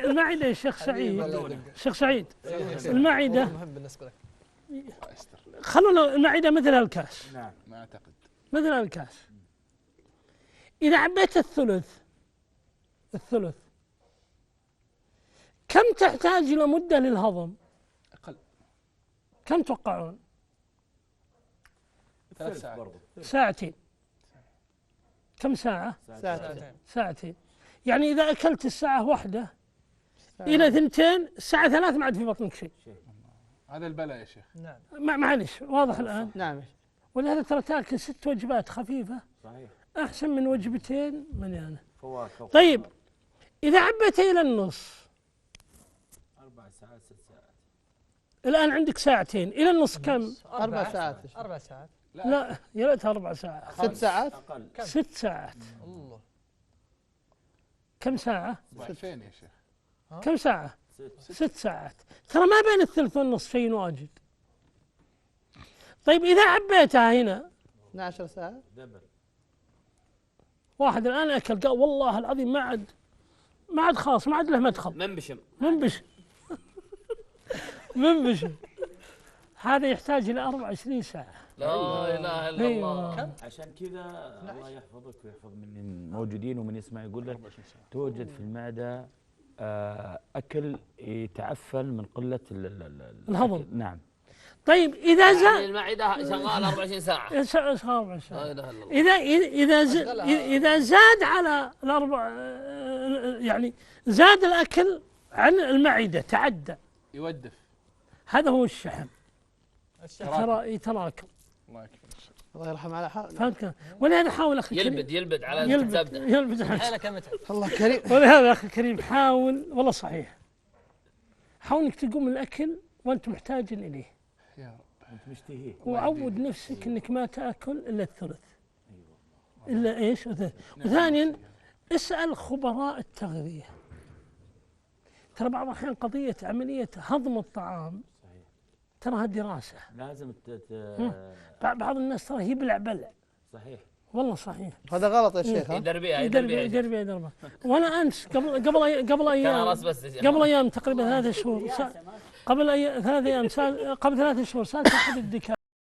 المعدة يا شيخ سعيد، شيخ سعيد، المعدة مهم بالنسبة لك. خلونا المعدة مثل الكاس. نعم ما أعتقد. مثل الكاس. إذا عبيت الثلث كم تحتاج إلى مدة للهضم؟ أقل. كم توقعون؟ 3 ساعات. ساعتين. كم ساعة؟ ساعتين. يعني إذا أكلت الساعة 1 إلى 2 الساعة 3 ما عاد في بطنك شيء. هذا البلاء يا شيخ. نعم. معلش واضح الآن؟ نعم. ولهذا ترى تاكل 6 وجبات خفيفة صحيح. أحسن من وجبتين مليانة. فواكه. طيب إذا عبيت إلى النص 4 ساعات 6 ساعات. الآن عندك ساعتين إلى النص كم؟ 4 ساعات. 4 ساعات. لا يا ريت 4 ساعات. 6 ساعات. أقل. 6 ساعات. الله. كم ساعة؟ ضعفين يا شيخ. كم ساعة؟ 6. 6 ساعات. ترى ما بين الثلث والنص شيء واجد. طيب إذا عبيتها هنا 12 ساعة. دبل. واحد الآن أكل قال والله العظيم ما عاد خلاص ما عاد له مدخل. منبشم. منبشم. هذا يحتاج إلى 24 ساعة. لا اله الا الله. كم؟ عشان كذا الله يحفظك ويحفظ من الموجودين ومن يسمع يقول لك توجد في المعدة أكل يتعفن من قلة الهضم. نعم. طيب إذا زاد يعني المعدة شغالة 24 ساعة. لا اله الا الله. إذا زاد على الأربع يعني زاد الأكل عن المعدة تعدى يودف. هذا هو الشحم. يتراكم. الله يكفيك. الله يرحم على حالنا. فهمت؟ ولهذا حاول أخي الكريم يلبد على تبدأ. يلبد حالك متعب. الله كريم. ولهذا أخي الكريم حاول والله صحيح حاول إنك تقوم من الأكل وأنت محتاج إليه. يا رب. أنت مشتهيه. وعود نفسك إنك ما تأكل إلا الثلث. إلا إيش؟ وثانيا اسأل خبراء التغذية. ترى بعض الأحيان قضية عملية هضم الطعام تراها دراسة. لازم بعض الناس ترى يبلع بلع. صحيح. والله صحيح. هذا غلط يا شيخ. يدربها. وأنا أمس قبل أيام تقريبا 3 شهور قبل 3 أيام سألت أحد الدكاترة